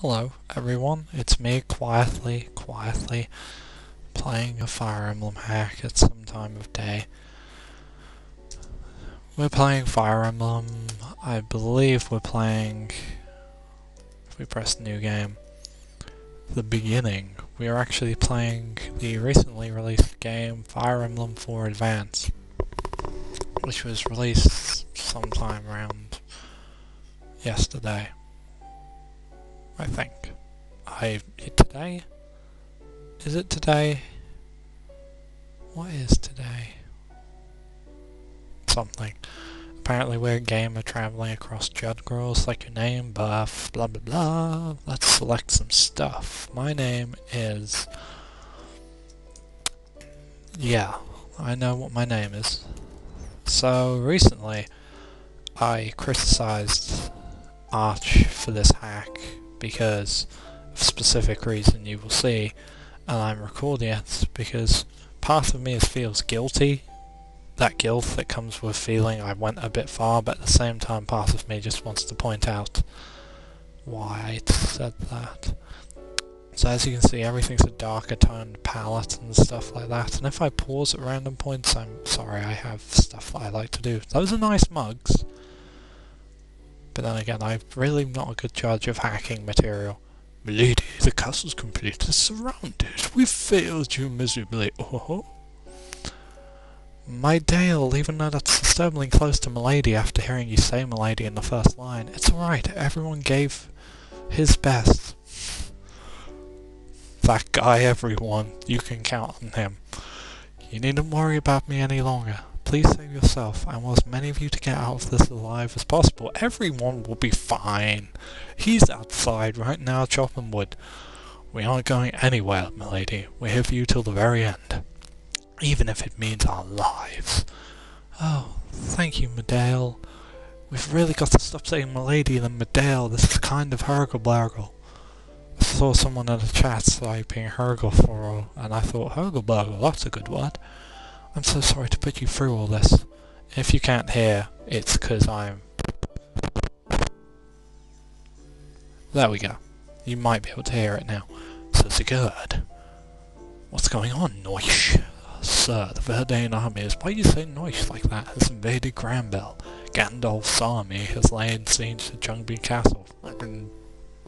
Hello everyone, it's me quietly playing a Fire Emblem hack at some time of day. We're playing Fire Emblem, I believe we're playing, if we press new game, the beginning. We are actually playing the recently released game Fire Emblem 4 Advance, which was released sometime around yesterday. I think. Today? Is it today? What is today? Something. Apparently we're a gamer traveling across Judgral, select your name, buff, blah blah blah. Let's select some stuff. My name is... Yeah, I know what my name is. So recently I criticised Arch for this hack because of a specific reason you will see, and I'm recording it because part of me feels guilty, that guilt that comes with feeling I went a bit far, but at the same time part of me just wants to point out why I said that. So as you can see, everything's a darker toned palette and stuff like that, and if I pause at random points, I'm sorry, I have stuff that I like to do. Those are nice mugs. But then again, I'm really not a good judge of hacking material. Milady, the castle's completely surrounded. We've failed you miserably. Oh. My Dale, even though that's disturbingly close to Milady after hearing you say Milady in the first line, it's alright, everyone gave his best. That guy, everyone, you can count on him. You needn't worry about me any longer. Please save yourself. I want as many of you to get out of this alive as possible. Everyone will be fine. He's outside right now chopping wood. We aren't going anywhere, milady. We're here for you till the very end. Even if it means our lives. Oh, thank you, Medale. We've really got to stop saying milady and Medale. This is kind of hurgle-blurgle. I saw someone in the chat typing hurgle for, and I thought, hurgle-blurgle, that's a good word. I'm so sorry to put you through all this. If you can't hear, it's because I'm... There we go. You might be able to hear it now. So Sigurd. What's going on, Noish? Sir, the Verdane army is... Why do you say Noish like that? Has invaded Granbell. Gandalf's army has laid siege to Jungby Castle. Fucking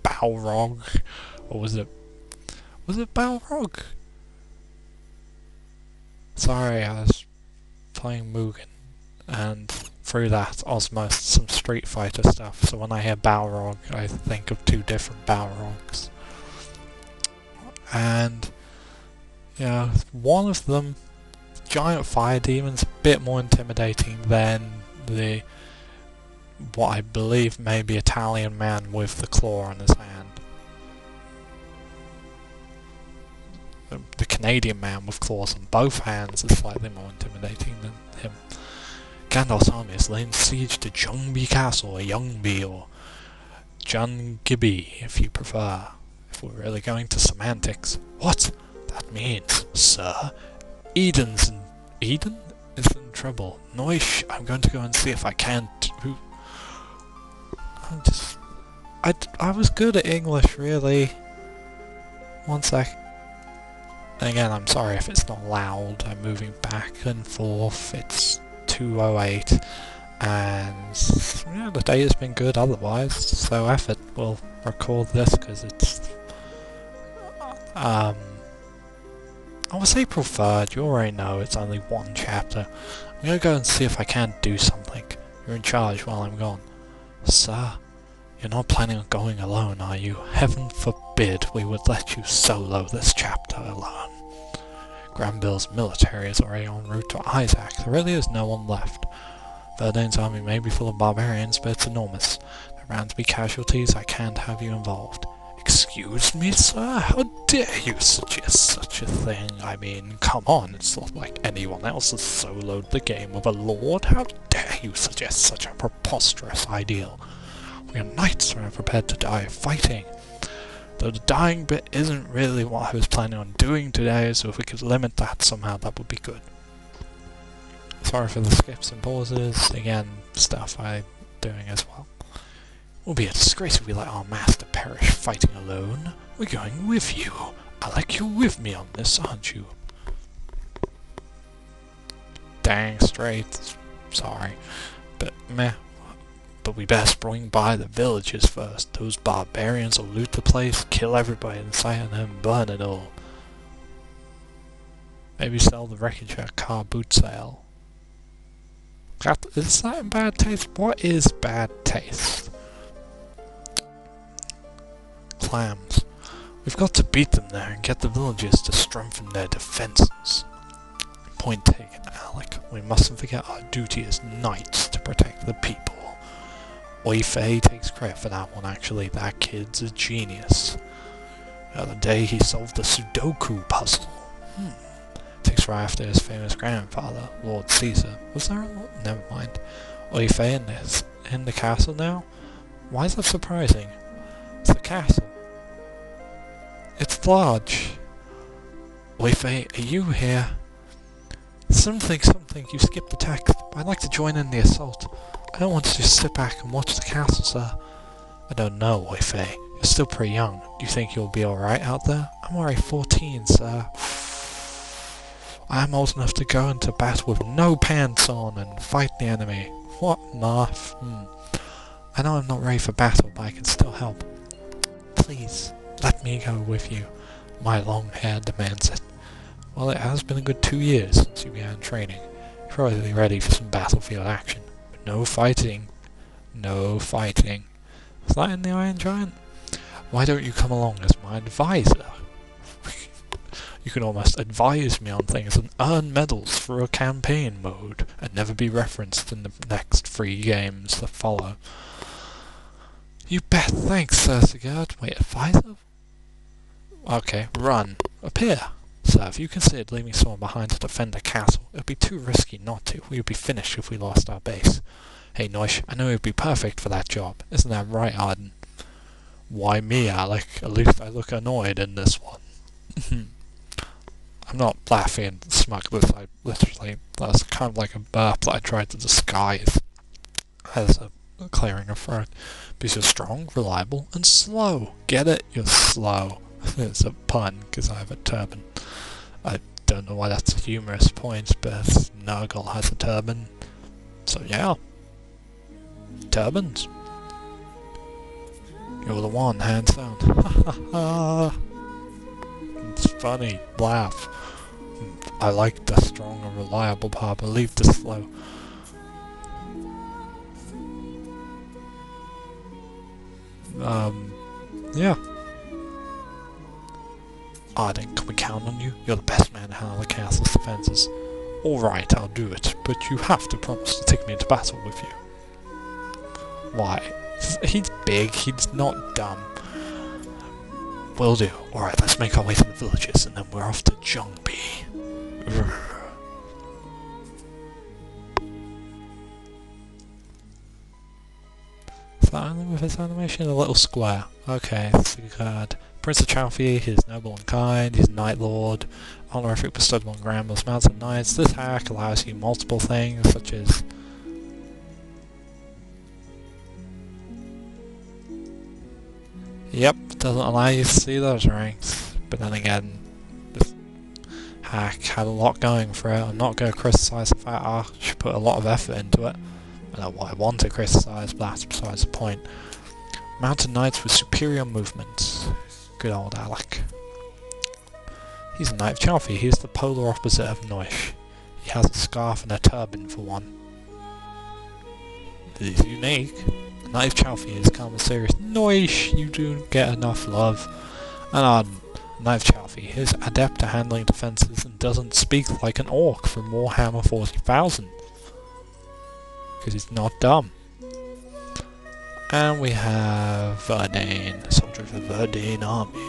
Balrog. Or was it... Was it Balrog? Sorry, I was playing Mugen, and through that osmosed some Street Fighter stuff, so when I hear Balrog I think of two different Balrogs. And, yeah, one of them, giant fire demon's a bit more intimidating than the, what I believe may be Italian man with the claw on his hand. The Canadian man with claws on both hands is slightly more intimidating than him. Gandalf's army has laid siege to Jungby Castle, or Youngby, or Jungibby, if you prefer. If we're really going to semantics. What? That means, sir, Eden is in trouble. Noish, I'm going to go and see if I can't... I was good at English, really. One sec. And again, I'm sorry if it's not loud, I'm moving back and forth, it's 2:08, and yeah, the day has been good otherwise, so effort will record this because it's, I was April 3rd, you already know it's only one chapter. I'm gonna go and see if I can't do something. You're in charge while I'm gone. Sir, you're not planning on going alone, are you? Heaven forbid we would let you solo this chapter alone. Granbill's military is already en route to Isaac. There really is no one left. Verdane's army may be full of barbarians, but it's enormous. There are bound to be casualties. I can't have you involved. Excuse me, sir? How dare you suggest such a thing? I mean, come on, it's not like anyone else has soloed the game with a lord. How dare you suggest such a preposterous ideal? We are knights and are prepared to die fighting. Though the dying bit isn't really what I was planning on doing today, so if we could limit that somehow, that would be good. Sorry for the skips and pauses, again, stuff I'm doing as well. It would be a disgrace if we let our master perish fighting alone. We're going with you. Alec, you're with me on this, aren't you? Dang straight. Sorry. But meh. But we best bring by the villagers first. Those barbarians will loot the place, kill everybody in sight, and then burn it all. Maybe sell the wreckage at a car boot sale. Is that in bad taste? What is bad taste? Clams. We've got to beat them there and get the villagers to strengthen their defences. Point taken, Alec. We mustn't forget our duty as knights to protect the people. Oife takes credit for that one, actually. That kid's a genius. The other day he solved the Sudoku puzzle. Takes right after his famous grandfather, Lord Caesar. Was there a Lord? Never mind. Oife in the castle now? Why is that surprising? It's the castle. It's large. Oife, are you here? Something, you skipped the text. I'd like to join in the assault. I don't want to just sit back and watch the castle, sir. I don't know, Oife. You're still pretty young. Do you think you'll be alright out there? I'm already 14, sir. I am old enough to go into battle with no pants on and fight the enemy. What, Marth? I know I'm not ready for battle, but I can still help. Please, let me go with you. My long hair demands it. Well, it has been a good 2 years since you began training. You're probably ready for some battlefield action. But no fighting. No fighting. Is that in the Iron Giant? Why don't you come along as my advisor? You can almost advise me on things and earn medals for a campaign mode, and never be referenced in the next 3 games that follow. You bet, thanks, Sir Sigurd. Wait, advisor? Okay, run. Appear. Sir, if you considered leaving someone behind to defend the castle, it would be too risky not to. We would be finished if we lost our base. Hey, Noish, I know you'd be perfect for that job. Isn't that right, Arden? Why me, Alec? At least I look annoyed in this one. I'm not laughing smugness, that's kind of like a burp that I tried to disguise as a clearing of throat. Because you're strong, reliable, and slow. Get it? You're slow. It's a pun, because I have a turban. I don't know why that's a humorous point, but Nurgle has a turban. So yeah. Turbans. You're the one, hands down. It's funny. Laugh. I like the strong and reliable part, but leave the slow. Yeah. Arden, can we count on you? You're the best man to handle the castle's defences. Alright, I'll do it, but you have to promise to take me into battle with you. Why? He's big, he's not dumb. Will do. Alright, let's make our way to the villages, and then we're off to Jungby. Is that only with his animation? A little square. Okay, Sigurd. Prince of Chalfie, he's noble and kind, he's Night Lord, honorific bestowed on Grandma's Mountain Knights. This hack allows you multiple things, such as yep, doesn't allow you to see those ranks, but then again, this hack had a lot going for it. I'm not going to criticise the fact I should put a lot of effort into it. I don't know what I want to criticise, but that's besides the point. Mountain Knights with superior movement. Good old Alec. He's a Knight of Chalfie. He's the polar opposite of Noish. He has a scarf and a turban for one. He's unique. The Knight of Chalfie is calm and serious. Noish, you don't get enough love. And Arden, Knight of Chalfie, is adept at handling defences and doesn't speak like an orc from Warhammer 40,000. Because he's not dumb. And we have Verdane, soldier of the Verdane army.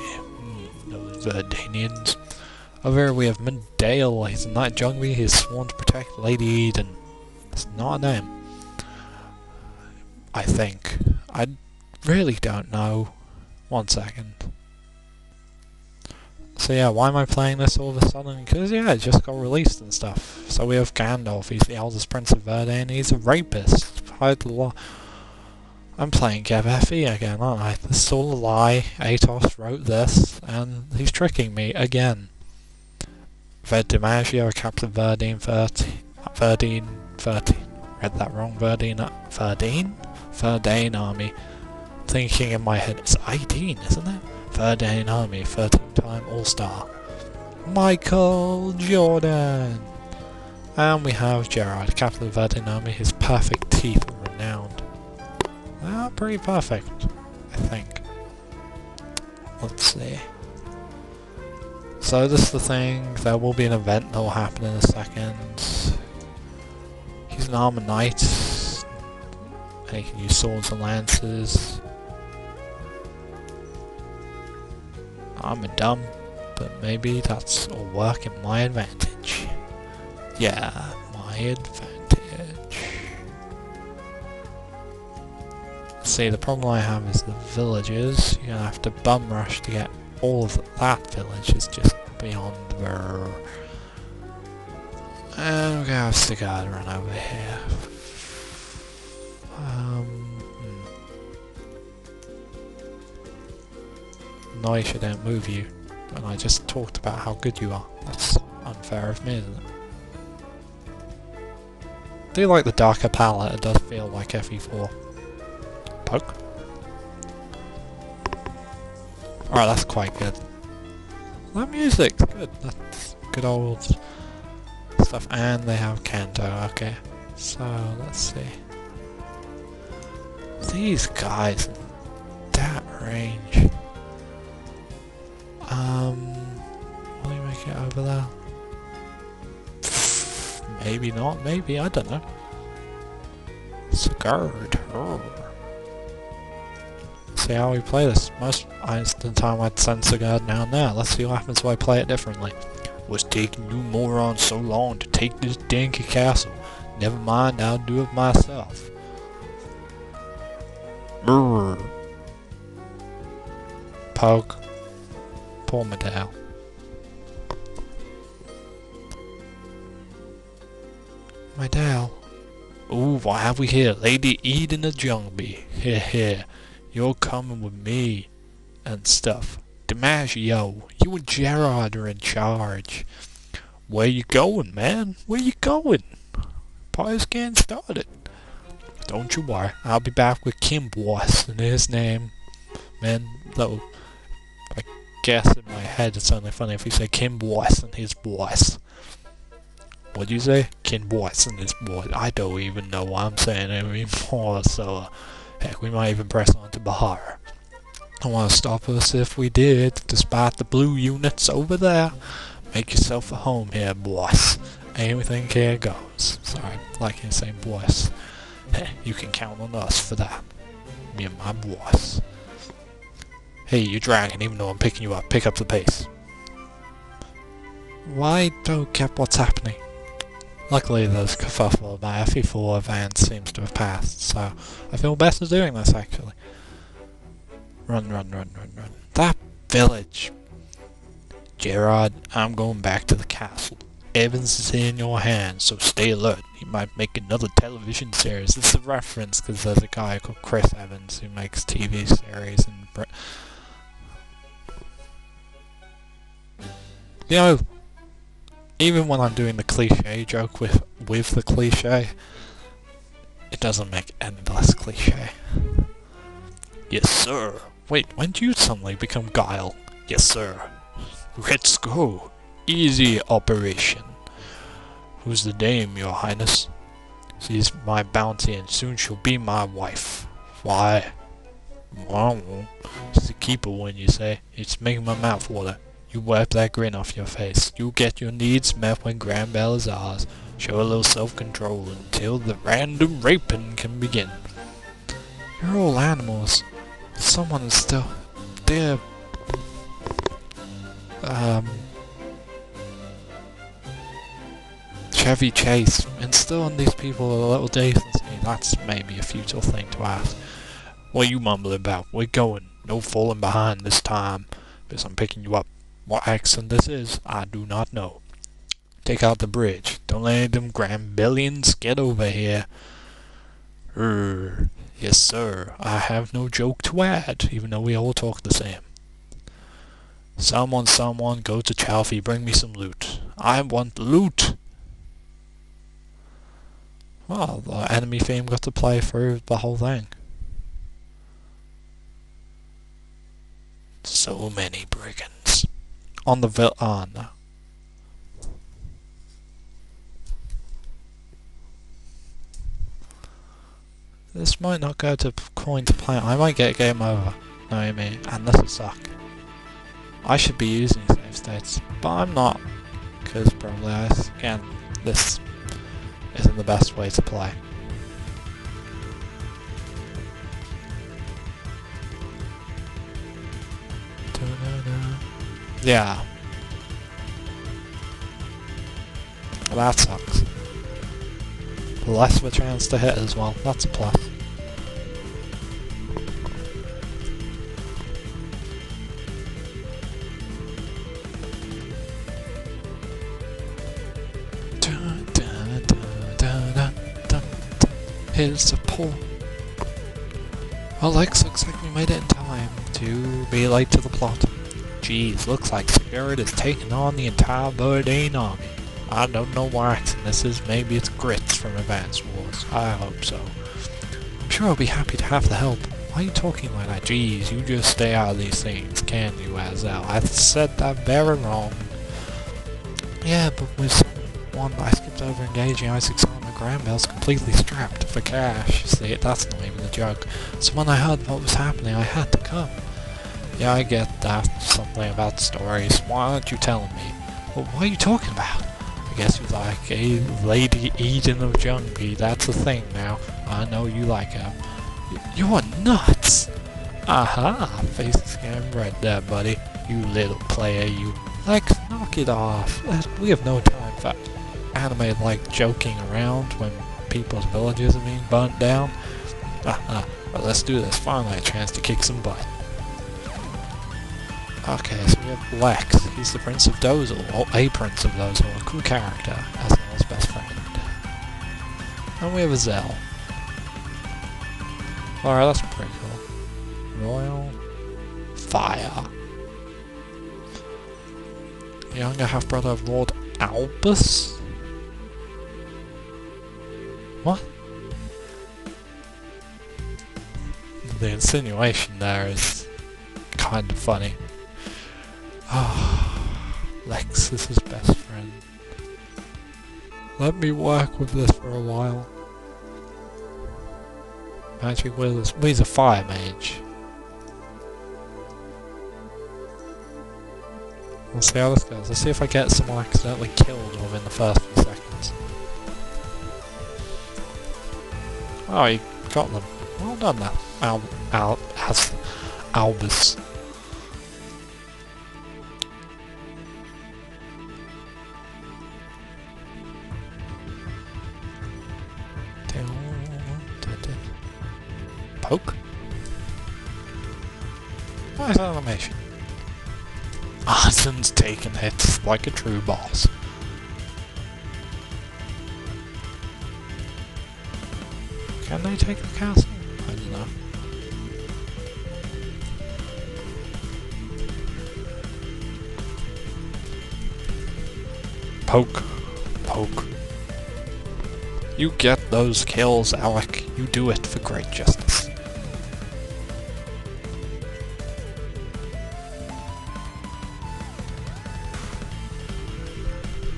Those Verdanians. Over here we have Mendale, he's a Knight of Jungby, he's sworn to protect Lady Eden. That's not a name. I think. I really don't know. 1 second. So yeah, why am I playing this all of a sudden? Because yeah, it just got released and stuff. So we have Gandalf, he's the eldest prince of Verdane, he's a rapist. I'm playing FE again, aren't I? This is all a lie. Atos wrote this, and he's tricking me again. DiMaggio, Captain Verdine 30. Verdine 30. Read that wrong. Verdine Army. Thinking in my head, it's 18, isn't it? Verdine Army, 13-time All-Star. Michael Jordan! And we have Gerard, Captain of Verdine Army. His perfect teeth are renowned. They are pretty perfect, I think. Let's see. So this is the thing, there will be an event that will happen in a second. He's an armor knight, and he can use swords and lances. I'm a dumb, but maybe that's will work in my advantage. Yeah, my advantage. See, the problem I have is the villages. You're gonna have to bum rush to get all of that village is just beyond the... And we're gonna have Sigurd run over here. Nice, I didn't move you, and I just talked about how good you are. That's unfair of me, isn't it? I do like the darker palette, it does feel like FE4. Poke. Alright, that's quite good. That music's good, that's good old stuff, and they have Kanto, okay. So, let's see. These guys in that range. Will you make it over there? Maybe not, maybe, I don't know. Sigurd. See how we play this. Most of the time I'd send Sigurd down there. Let's see what happens if I play it differently. Was taking you morons so long to take this danky castle. Never mind, I'll do it myself. Brrr. Poke. Poor Medal. Medal. Ooh, what have we here? Lady Eden the Jungbee. Here. You're coming with me. And stuff. DiMaggio, you and Gerard are in charge. Where you going, man? Where you going? Party's getting started. Don't you worry, I'll be back with Kim Boss and his name. Man, though, I guess in my head it's only funny if you say Kim Boss and his boss. What'd you say? Kim Boss and his boss. I don't even know what I'm saying anymore, so heck, we might even press on to Bahar. I want to stop us if we did, despite the blue units over there. Make yourself a home here, boss. Anything here goes. Sorry, like you say, boss. You can count on us for that. Me and my boss. Hey, you dragon, even though I'm picking you up, pick up the pace. Why don't get what's happening? Luckily there's kerfuffle, my FE4 van seems to have passed, so I feel better doing this actually. Run. That village! Gerard, I'm going back to the castle. Evans is in your hands, so stay alert. He might make another television series. This is a reference because there's a guy called Chris Evans who makes TV series in Britain. You know, even when I'm doing the cliche joke with the cliche, it doesn't make it any less cliche. Yes, sir. Wait, when did you suddenly become Guile? Yes, sir. Let's go. Easy operation. Who's the dame, your highness? She's my bounty and soon she'll be my wife. Why? Well, she's a keeper when you say. It's making my mouth water. You wipe that grin off your face. You'll get your needs met when Grand Bell is ours. Show a little self-control until the random raping can begin. You're all animals. Someone is still... They're... Chevy Chase, instilling these people a little decency, that's maybe a futile thing to ask. What are you mumbling about? We're going. No falling behind this time, because I'm picking you up. What accent this is, I do not know. Take out the bridge. Don't let any of them Grambellians get over here. Yes, sir. I have no joke to add, even though we all talk the same. Someone, go to Chalfie, bring me some loot. I want loot! Well, the enemy theme got to play through the whole thing. So many brigands. On the no. This might not go to coin to play. I might get game over. No, I mean, and this will suck. I should be using save states, but I'm not, because probably again, this isn't the best way to play. Yeah. Well, that sucks. Less of a chance to hit as well, that's a plus. Here's the pull. Well, Lex, looks like we made it in time to be late to the plot. Jeez, looks like Spirit is taking on the entire Burdane army. I don't know what accent this is, maybe it's Grits from Advance Wars. I hope so. I'm sure I'll be happy to have the help. Why are you talking like that? Jeez, you just stay out of these things, can you, Axel? I said that very wrong. Yeah, but with someone I skipped over engaging Isaac's armor, Granville's completely strapped for cash. See, that's not even a joke. So when I heard what was happening, I had to come. Yeah, I get that. Something about stories. Why aren't you telling me? Well, what are you talking about? I guess you like a Lady Eden of Jungi. That's a thing now. I know you like her. You're nuts! Aha! Faces getting red there, buddy. You little player, you. Like, knock it off. We have no time for anime like joking around when people's villages are being burnt down. But let's do this. Finally a chance to kick some butt. Okay, so we have Lex. He's the Prince of Dozel, or a Prince of Dozel, a cool character, as well as best friend. And we have a Zell. Alright, that's pretty cool. Royal Fire. Younger half-brother of Lord Albus? What? The insinuation there is kind of funny. Lex is his best friend. Let me work with this for a while. Magic Will he's a fire mage. We'll see how this goes. Let's see if I get someone accidentally killed within the first few seconds. Oh, you got them. Well done there. Albus. Poke? Nice animation. Arsen's taking hits like a true boss. Can they take the castle? I don't know. Poke. Poke. You get those kills, Alec. You do it for great justice.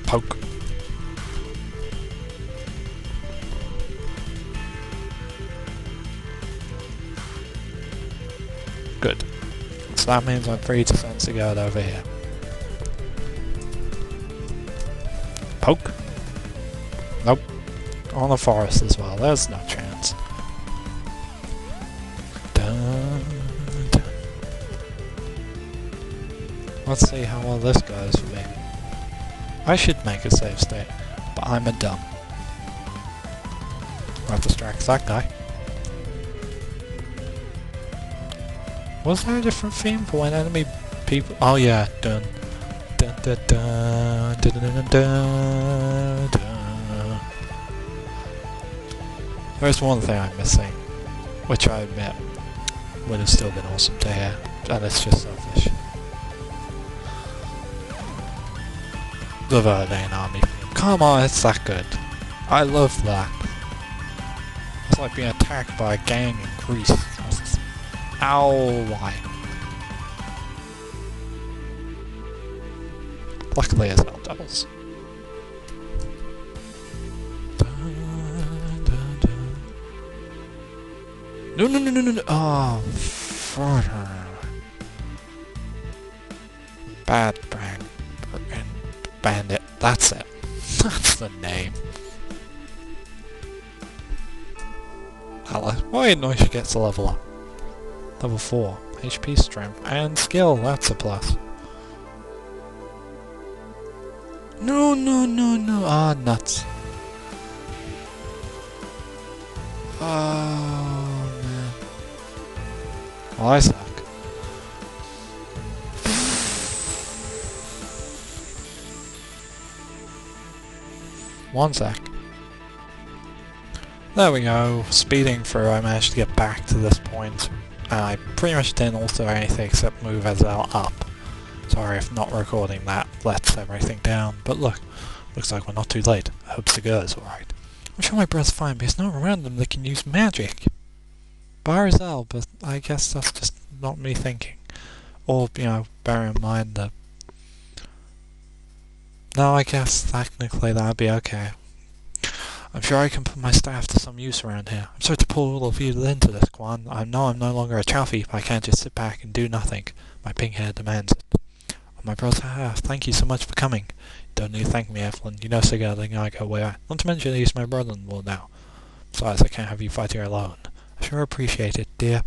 Poke. Good. So that means I'm free to send Sigurd over here. Poke. Nope. On the forest as well, there's no chance. Dun, dun. Let's see how well this goes for me. I should make a save state, but I'm a dumb. I'll distract that guy. Was there a different theme for when enemy people? Oh yeah, dun dun dun dun dun dun dun dun dun. There's one thing I'm missing. Which I admit would have still been awesome to hear, and it's just selfish. The Verdane Army. Come on, it's that good. I love that. It's like being attacked by a gang in Greece. Ow, why? Luckily it's not doubles. No, no, no, no, no, no. Oh, Bad Bandit. That's it. That's the name. Why Alicia gets a level up. Level 4. HP, strength, and skill. That's a plus. No, no, no, no. Ah, nuts. Oh, man. Well, I suck. One sec. There we go. Speeding through, I managed to get back to this point. I pretty much didn't alter anything except move Axel up. Sorry if not recording that lets everything down, but look, looks like we're not too late. I hope Sigurd's alright. I'm sure my brother's fine, but he's not around them that can use magic. Bar Axel, but I guess that's just not me thinking. Or, you know, bear in mind that... No, I guess technically that'd be okay. I'm sure I can put my staff to some use around here. I'm sorry to pull all of you into this, Quan. I know I'm no longer a Chalfie, but I can't just sit back and do nothing. My pink hair demands it. On my brother's behalf, thank you so much for coming. You don't need to thank me, Evelyn. You know Sigurd and I go way back. Not to mention he's my brother-in-law now. Besides, I can't have you fight here alone. I sure appreciate it, dear.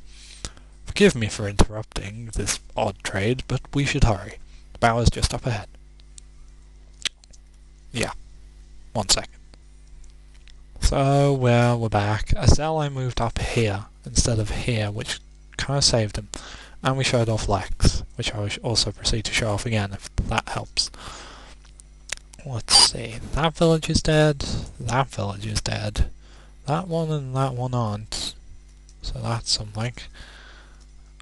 Forgive me for interrupting this odd trade, but we should hurry. The bower's just up ahead. Yeah. 1 second. So, well, we're back. Axel I moved up here instead of here, which kind of saved him. And we showed off Lex, which I will also proceed to show off again, if that helps. Let's see. That village is dead. That village is dead. That one and that one aren't. So that's something.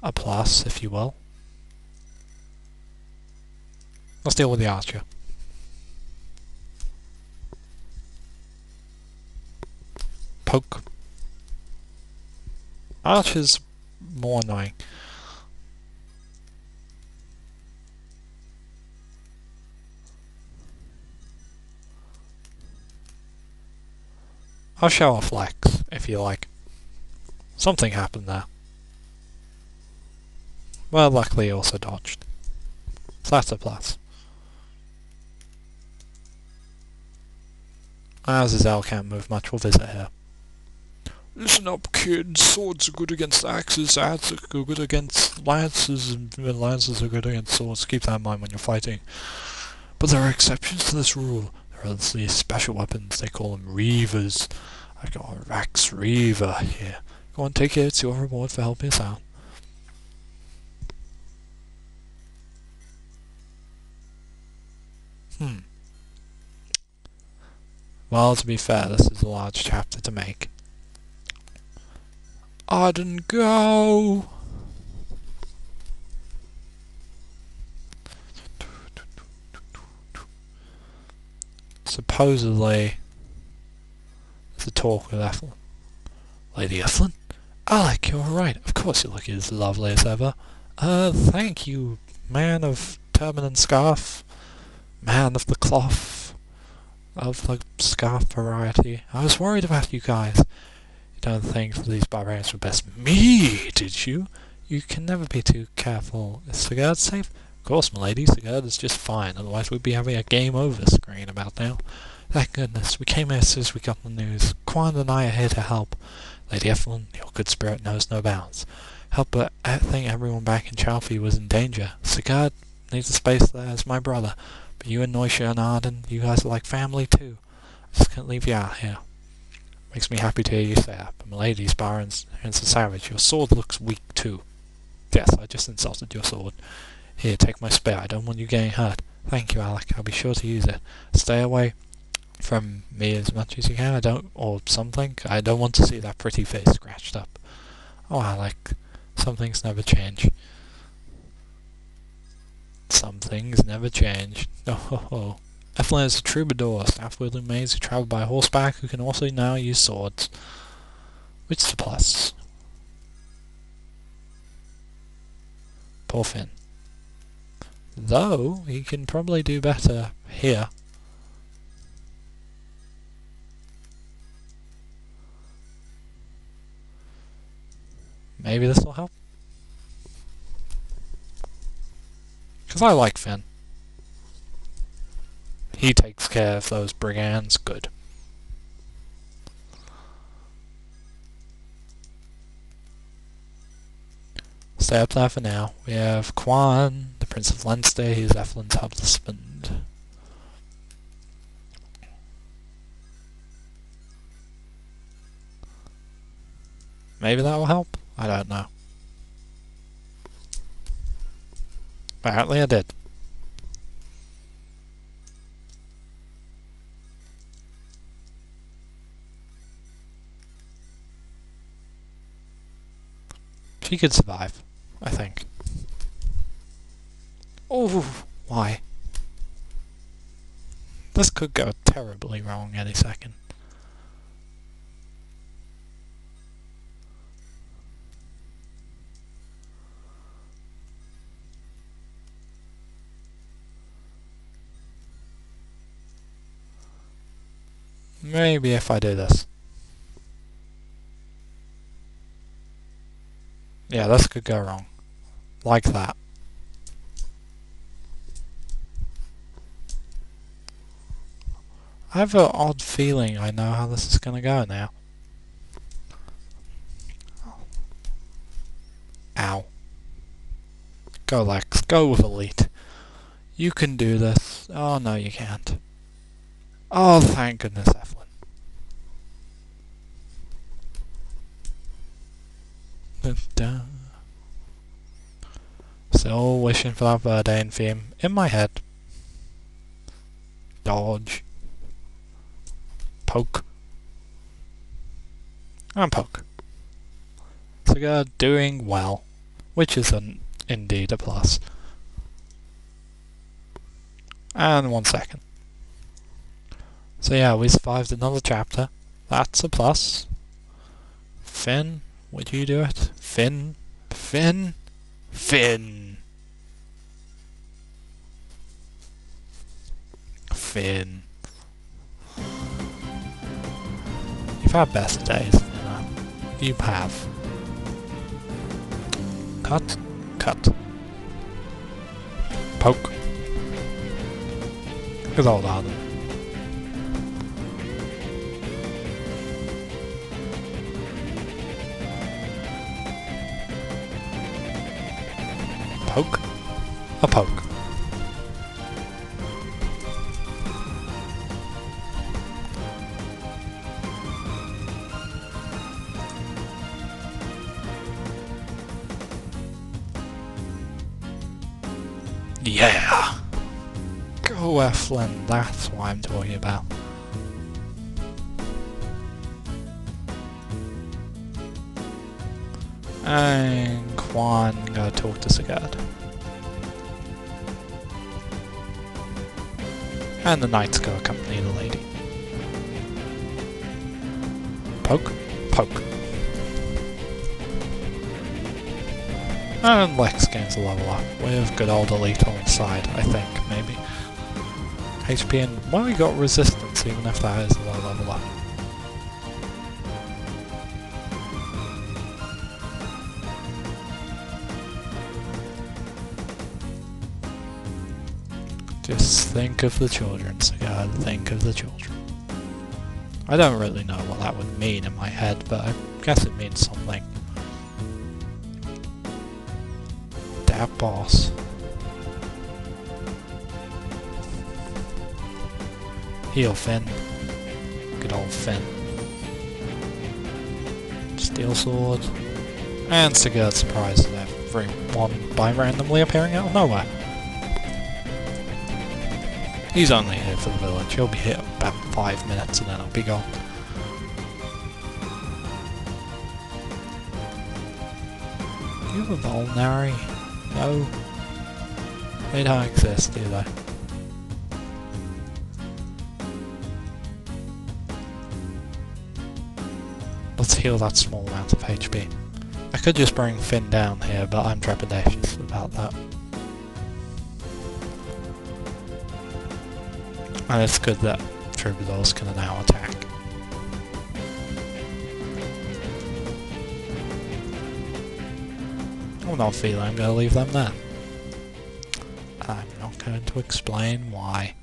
A plus, if you will. Let's deal with the archer. Poke. Archer's more annoying. I'll show off Lex, if you like. Something happened there. Well, luckily he also dodged. So that's a plus. As Axel can't move much, we'll visit here. Listen up, kids. Swords are good against axes, axes are good against lances, and lances are good against swords. Keep that in mind when you're fighting. But there are exceptions to this rule. There are these special weapons, they call them reavers. I got a Rax Reaver here. Go on, take it, it's your reward for helping us out. Well, to be fair, this is a large chapter to make. Arden, go! Supposedly, there's a talk with Evelyn. Lady Evelyn? Alec, you're right. Of course you look as lovely as ever. Thank you, man of turban and scarf. Man of the cloth. Of the scarf variety. I was worried about you guys. You don't think these barbarians were best me, did you? You can never be too careful. Is Sigurd safe? Of course, m'lady. Sigurd is just fine. Otherwise we'd be having a game over screen about now. Thank goodness. We came here as soon as we got the news. Quan and I are here to help. Lady Evelyn, your good spirit knows no bounds. Help, but I think everyone back in Chalfie was in danger. Sigurd needs a space there as my brother. But you and Neusha and Arden, you guys are like family too. I just can't leave you out here. Makes me happy to hear you say that, but m'lady's Baron's a savage. Your sword looks weak too. Yes, I just insulted your sword. Here, take my spear. I don't want you getting hurt. Thank you, Alec. I'll be sure to use it. Stay away from me as much as you can. Or something. I don't want to see that pretty face scratched up. Oh, Alec. Some things never change. Some things never change. Oh ho ho. Evelyn is a troubadour, staff-wielding maids who travel by horseback who can also now use swords. Which is a plus. Poor Finn. Though, he can probably do better here. Maybe this will help. Because I like Finn. He takes care of those brigands good. Stay up there for now. We have Quan, the Prince of Leinster, he's Evelyn's husband. Maybe that will help? I don't know. Apparently I did. She could survive, I think. Oh, why? This could go terribly wrong any second. Maybe if I do this. Yeah, this could go wrong. Like that. I have an odd feeling I know how this is going to go now. Ow. Go Lex, go with Elite. You can do this. Oh no you can't. Oh thank goodness Evelyn. Still wishing for that Verdane theme in my head. Dodge. Poke. And poke. So doing well, which is indeed a plus. And 1 second. So yeah, we survived another chapter. That's a plus. Finn, would you do it? Finn? Finn? Finn! Finn. You've had better days, you know. You have. Cut. Cut. Poke. Good old Adam. Poke. A poke. Yeah! Go Evelyn, that's what I'm talking about. And Quan gotta talk to Sigurd. And the knights go accompany the lady. Poke, poke. And Lex gains a level up with good old Elite on the side, I think, maybe. HP and, well, he got resistance even if that is a low level up. Just think of the children, so God, think of the children. I don't really know what that would mean in my head, but I guess it means something. That boss. Heal Finn. Good old Finn. Steel sword. And Sigurd surprises everyone by randomly appearing out of nowhere. He's only here for the village. He'll be here about 5 minutes and then I'll be gone. you a vulnerary? No. They don't exist, do they? Let's heal that small amount of HP. I could just bring Finn down here, but I'm trepidatious about that. And it's good that troubadours can now attack. I'm not feeling I'm going to leave them there. I'm not going to explain why.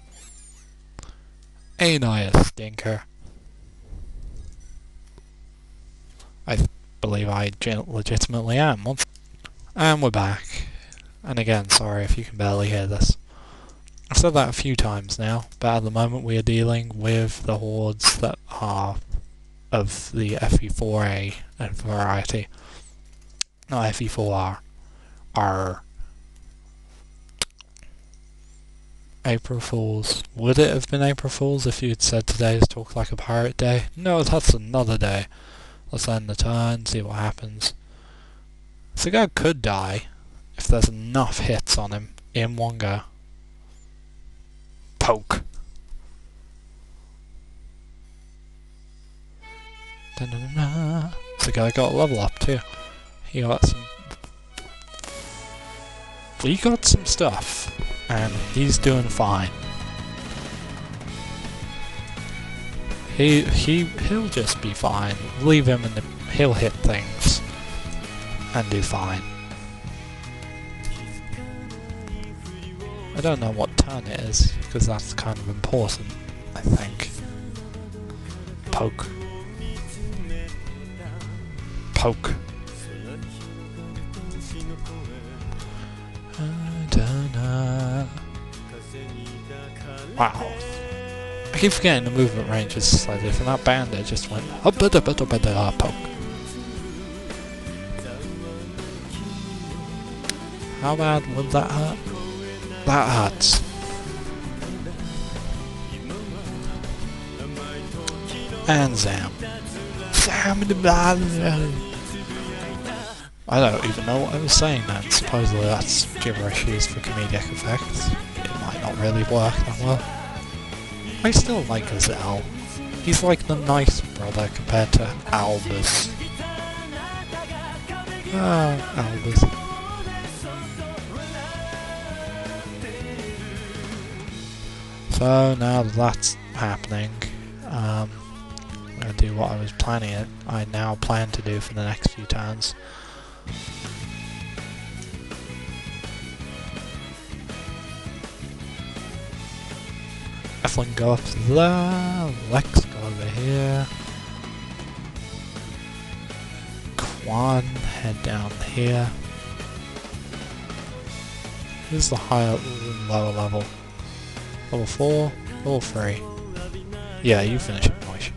Ain't I a stinker? I believe I legitimately am. And we're back. And again, sorry if you can barely hear this. I've said that a few times now, but at the moment we are dealing with the hordes that are of the FE4A and variety. Not FE4R. Are April Fools. Would it have been April Fools if you had said today's Talk Like a Pirate Day? No, that's another day. Let's end the turn, see what happens. This guy could die if there's enough hits on him in one go. Poke. The guy got a level up too. He got some stuff, and he's doing fine. He'll just be fine. Leave him and he'll hit things and do fine. I don't know what turn it is, because that's kind of important, I think. Poke. Poke. Wow. I keep forgetting the movement range is slightly different. That bandit just went poke. How bad would that hurt? That hurts. And Zam. Zam in the bad. I don't even know what I was saying then. Supposedly that's gibberish used for comedic effects. It might not really work that well. I still like Axel. He's like the nice brother compared to Albus. Albus. So now that that's happening, I'm going to do what I was planning I now plan to do for the next few turns. Eflin go up there, Lex go over here, Quan head down here. Who's the higher and lower level? Level 4, level 3. Yeah, you finish it, boys.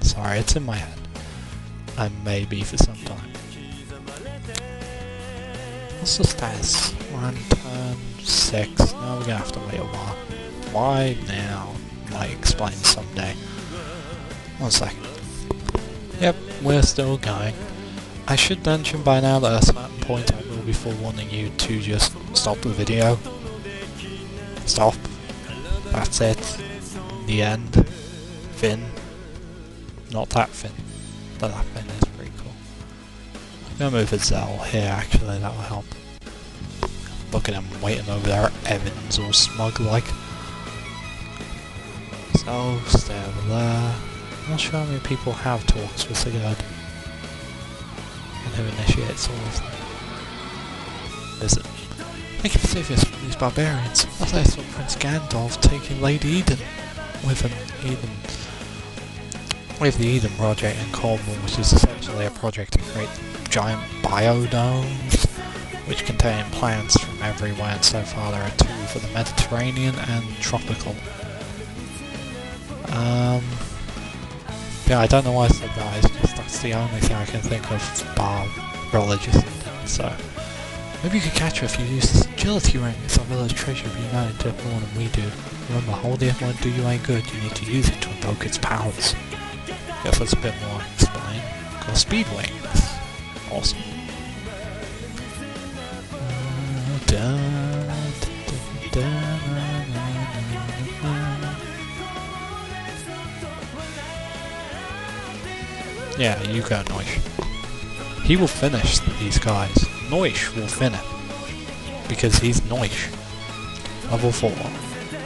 Sorry, it's in my head. I may be for some time. What's the status? We're on turn 6. Now we're gonna have to wait a while. Why now? Might explain someday. 1 second. Yep, we're still going. I should mention by now that at a certain point I will be forewarning you to just stop the video. Stop. That's it. The end. Finn. Not that Finn. But that Finn is pretty cool. I'm gonna move Axel here actually, that will help. Look at him waiting over there at Evans all smug like. So, stay over there. I'm not sure how many people have talks with Sigurd. And who initiates all of them. Is it? Thank you for saving us from these barbarians. I thought I saw Prince Gandalf taking Lady Eden with him. We have the Eden project in Cornwall, which is essentially a project to create giant biodomes, which contain plants from everywhere, and so far there are 2 for the Mediterranean and tropical. Yeah, I don't know why I said that, it's just that's the only thing I can think of bar religious intent, so maybe you could catch her if you use this agility ring. It's a village treasure united to more than we do. Remember, holding it won't do you any good. You need to use it to invoke its powers. Guess that's a bit more explained. Got speed wings. Awesome. Yeah, you go, Noish. He will finish these guys. Noish will finish. Because he's Noish. Level 4.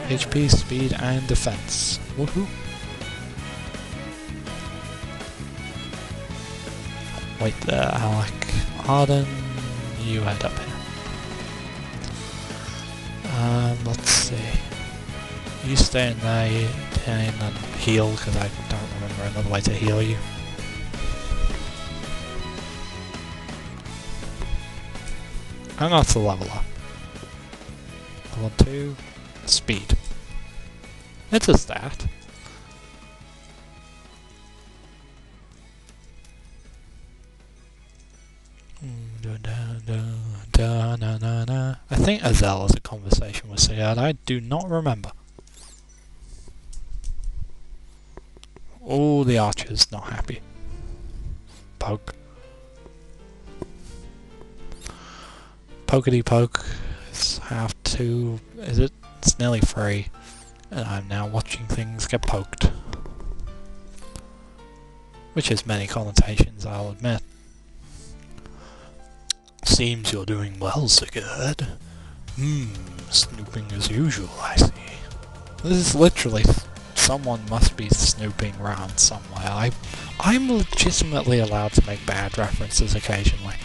HP, speed, and defense. Woohoo! Wait there, Alec. Arden, you head up here. Let's see. You stay in there and heal, because I don't remember another way to heal you. And that's a level up. Level 2, speed. It's a stat. I think Azel has a conversation with Sigurd. I do not remember. Oh, the archer's not happy. Poke. Pokety poke. It's half 2. Is it? It's nearly 3. And I'm now watching things get poked. Which has many connotations, I'll admit. Seems you're doing well, Sigurd. Snooping as usual, I see. This is literally... Someone must be snooping around somewhere. I'm legitimately allowed to make bad references occasionally.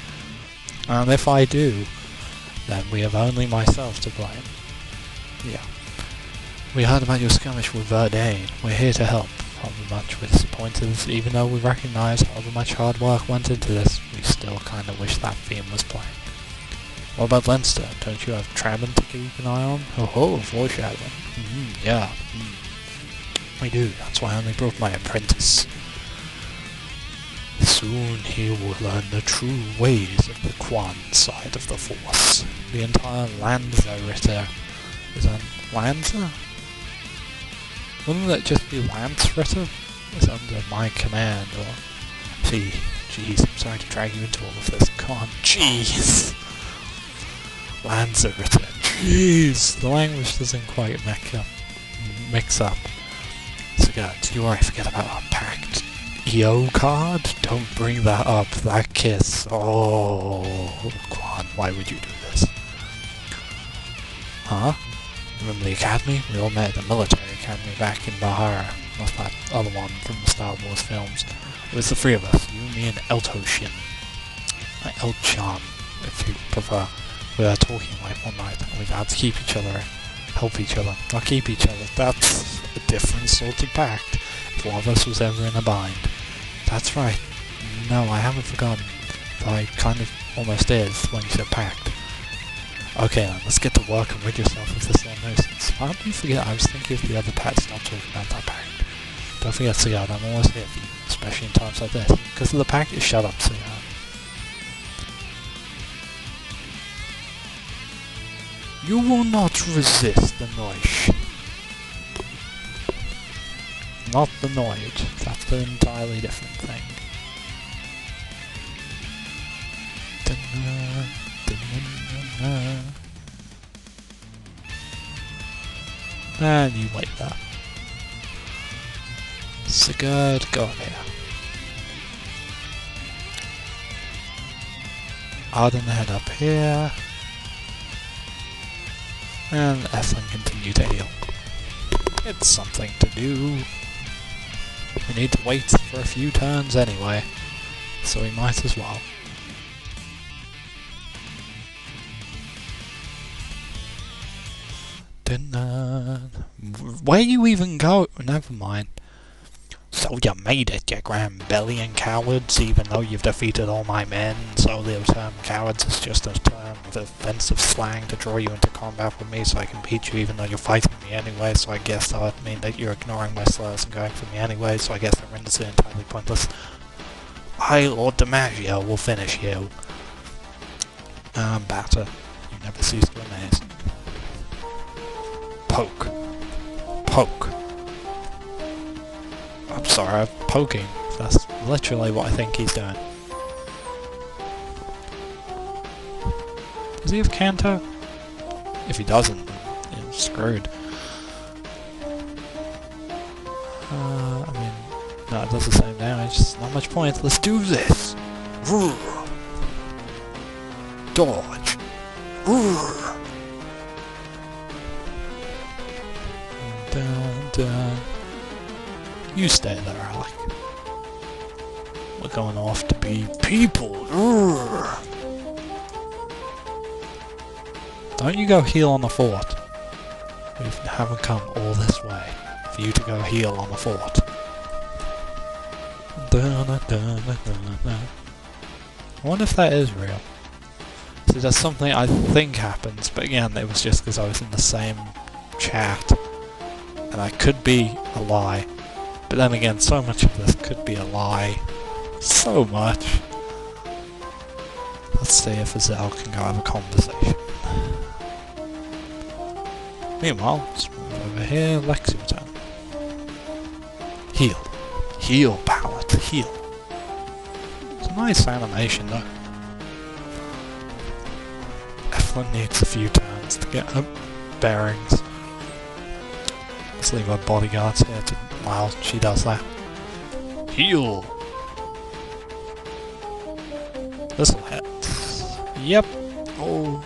And if I do, then we have only myself to blame. Yeah. We heard about your skirmish with Verdane. We're here to help. However much we're disappointed, even though we recognise however much hard work went into this, we still kinda wish that theme was playing. What about Leinster? Don't you have Trabant to keep an eye on? Oh, foreshadowing. Yeah. We do, that's why I only brought my apprentice. Soon he will learn the true ways of the Quan side of the Force. The entire Lanza Ritter. Is that Lanza? Wouldn't that just be Lance Ritter? It's under my command, or... See, jeez, I'm sorry to drag you into all of this. Come on, jeez! Lanza Ritter, jeez! The language doesn't quite mix up. Sigurd, do you worry, forget about our pact. EO card? Don't bring that up, that kiss. Oh, Quan, why would you do this? Huh? Remember the academy? We all met at the military academy back in Bahara. Not that other one from the Star Wars films. It was the three of us, you, me, and Eltoshin. Elchan, if you prefer. We were talking like one night, and we had to keep each other, help each other, not keep each other. That's a different sort of pact, if one of us was ever in a bind. That's right. No, I haven't forgotten. Though I kind of almost is when you said pact. Okay then, let's get to work and rid yourself of this little nuisance. Why don't you forget I was thinking of the other pacts, not talking about that pact. Don't forget, Sigurd, I'm always here for you, especially in times like this. Because of the pact, shut up, Sigurd. You will not resist the noise. Not the noise. That's an entirely different thing. And you wait there. Sigurd, go up here. Arden, head up here. And Ethlin, continue to heal. It's something to do. We need to wait for a few turns anyway, so we might as well. Where you even go? Never mind. So you made it, you grand belly and cowards, even though you've defeated all my men. So the term cowards is just a term of offensive slang to draw you into combat with me so I can beat you even though you're fighting me anyway, so I guess that would mean that you're ignoring my slurs and going for me anyway, so I guess that renders it entirely pointless. I, Lord DiMaggio, will finish you. Batter. You never cease to amaze. Poke. Poke. I'm sorry, I'm poking. That's literally what I think he's doing. Does he have Kanto? If he doesn't, he's screwed. I mean, no, it does the same damage. It's not much point. Let's do this! Roar. Dodge! Roar. Dun, dun. You stay there, Alec. We're going off to be people! Roar. Don't you go heal on the fort. We haven't come all this way for you to go heal on the fort. I wonder if that is real. See, that's something I think happens, but again, it was just because I was in the same chat. And I could be a lie. But then again, so much of this could be a lie. So much. Let's see if Azelle can go have a conversation. Meanwhile, let's move over here, Lexington. Heal. Heal, pallet, heal. It's a nice animation though. Evelyn needs a few turns to get her bearings. Let's leave our bodyguards here to, while she does that. Heal! This'll hit. Yep. Oh.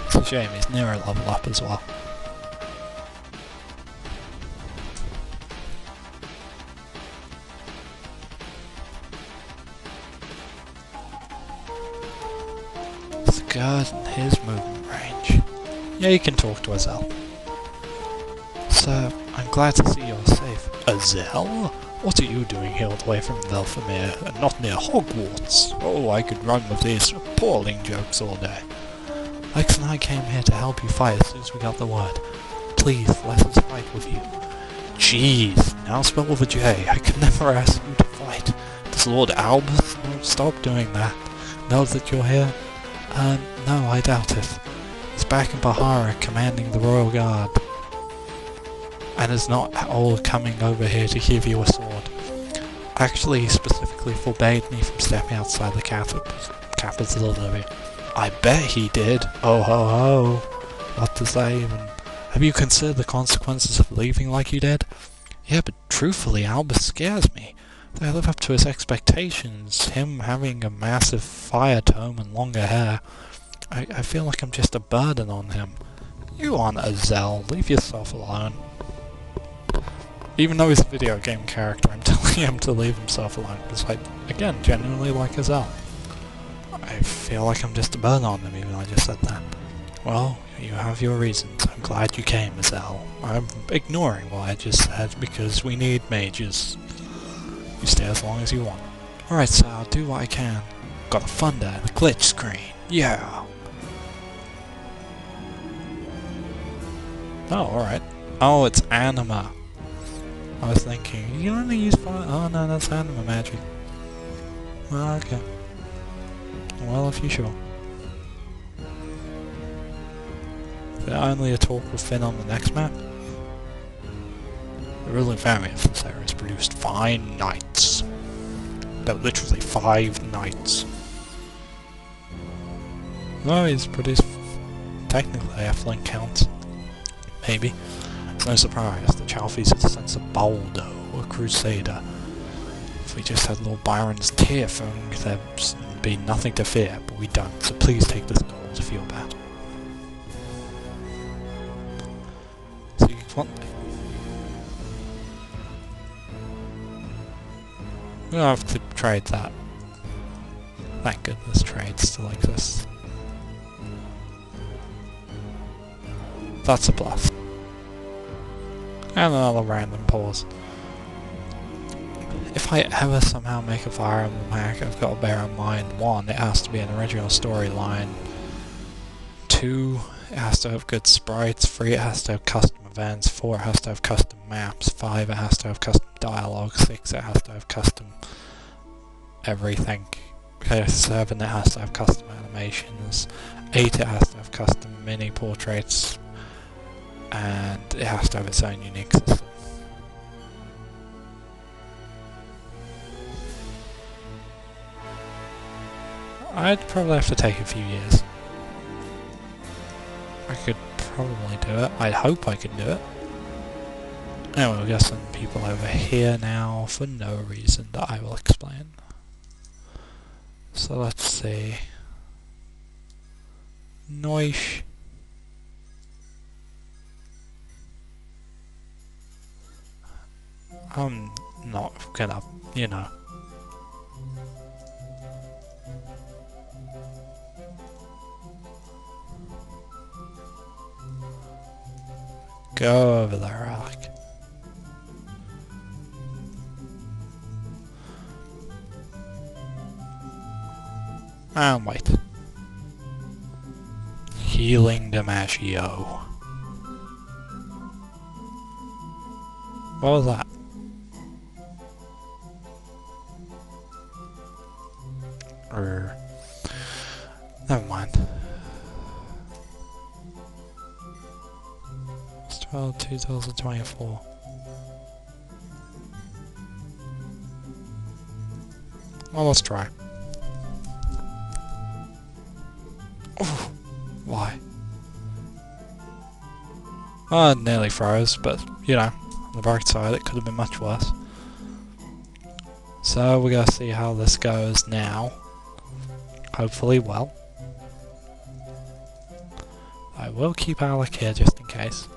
It's a shame he's near a level up as well. It's good in his movement range. Yeah, you can talk to Azelle. Sir, I'm glad to see you're safe. Azelle? What are you doing here away from Velfamir and not near Hogwarts? Oh, I could run with these appalling jokes all day. Lex and I came here to help you fight as soon as we got the word. Please, let us fight with you. Jeez, now spell with a J. I could never ask you to fight. Does Lord Albus stop doing that? Know that you're here? No, I doubt it. He's back in Bahara commanding the Royal Guard. And is not all coming over here to give you a sword. Actually, he specifically forbade me from stepping outside the capital of Libya. I bet he did. Oh ho ho. What does that even... Have you considered the consequences of leaving like you did? Yeah, but truthfully, Albus scares me. They live up to his expectations. Him having a massive fire tome and longer hair. I feel like I'm just a burden on him. You aren't Azelle. Leave yourself alone. Even though he's a video game character, I'm telling him to leave himself alone, because I, again, genuinely like Azelle. I feel like I'm just a burden on him, even though I just said that. Well, you have your reasons. I'm glad you came, Azelle. I'm ignoring what I just said, because we need mages. You stay as long as you want. Alright, so I'll do what I can. Got a thunder and a glitch screen. Yeah! Oh, alright. Oh, it's anima. I was thinking, you only use fire? Oh no, that's anima magic. Well, okay. Well, if you're sure. Is there only a talk with Finn on the next map? The ruling family of this area has produced 5 knights. They're literally 5 knights. No, he's produced... Technically, Evelyn counts. Maybe. It's no surprise, the Chalfies have sent a Baldo, a crusader. If we just had Lord Byron's tear phone, there'd be nothing to fear, but we don't, so please take this goal to feel bad. So you want... We'll have to trade that. Thank goodness trades still exist. That's a plus. And another random pause. If I ever somehow make a Fire Emblem hack, I've got to bear in mind, 1, it has to be an original storyline, 2, it has to have good sprites, 3, it has to have custom events, 4, it has to have custom maps, 5, it has to have custom dialogue, 6, it has to have custom everything, Okay, 7 it has to have custom animations, 8 it has to have custom mini portraits, and it has to have its own unique system. I'd probably have to take a few years. I could probably do it. I hope I can do it. Anyway, we've got some people over here now for no reason that I will explain. So let's see. Noish. I'm not gonna, you know. Go over there, Alec. And wait. Healing DiMaggio. What was that? Never mind. It's 2024. Well, let's try. Oh, why? Oh, it nearly froze, but, you know, on the bright side, it could have been much worse. So, we're gonna see how this goes now. Hopefully well. I will keep Alec here just in case.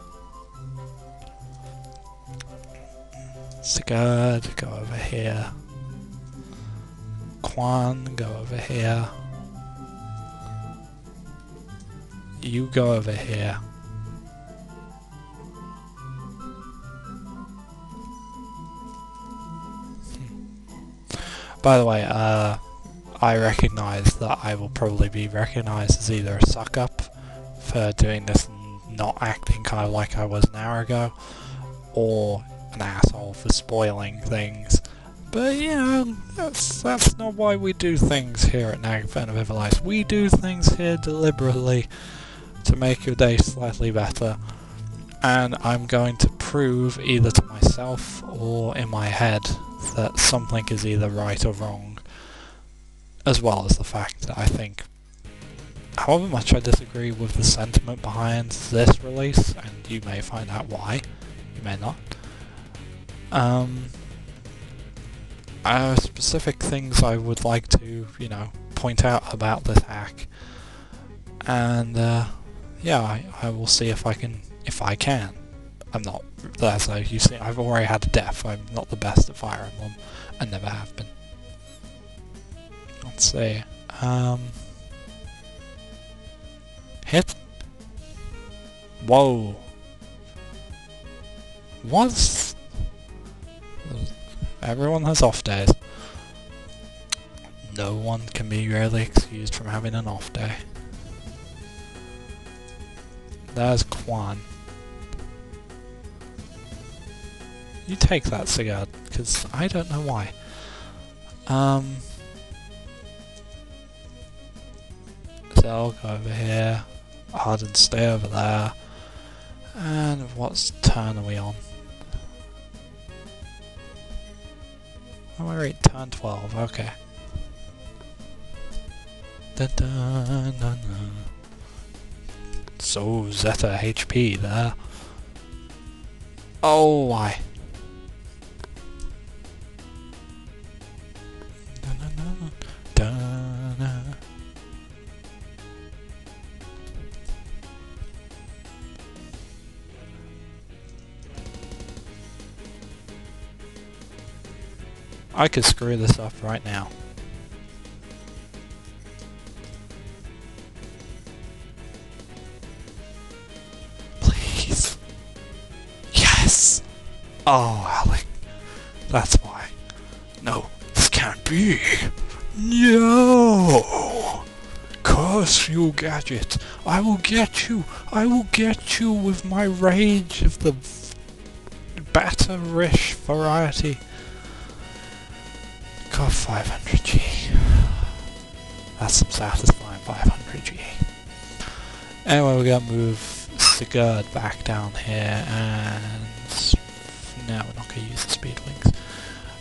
Sigurd, go over here. Quan, go over here. You go over here. By the way, I recognise that I will probably be recognised as either a suck-up for doing this and not acting kind of like I was an hour ago, or an asshole for spoiling things. But, you know, that's not why we do things here at Nagafenavivalize. We do things here deliberately to make your day slightly better, and I'm going to prove either to myself or in my head that something is either right or wrong, as well as the fact that I think, however much I disagree with the sentiment behind this release, and you may find out why, you may not, specific things I would like to, you know, point out about this hack, and yeah, I will see if I can. I'm not, as you see, I've already had a death. I'm not the best at Fire Emblem, and never have been. Let's see. Hit. Whoa. What? Everyone has off days. No one can be really excused from having an off day. There's Quan. You take that, Sigurd, because I don't know why. Zell, go over here. Arden, stay over there. And what turn are we on? Oh, we're at turn 12, okay. Da -da, na, na. So, Zeta HP there. Oh, why? I could screw this up right now. Please. Yes! Oh, Alec. That's why. No, this can't be. No! Curse you, Gadget. I will get you. I will get you with my rage of the batterish variety. Got 500G. That's some satisfying 500 GE. Anyway, we're gonna move Sigurd back down here, and no, we're not gonna use the speed wings.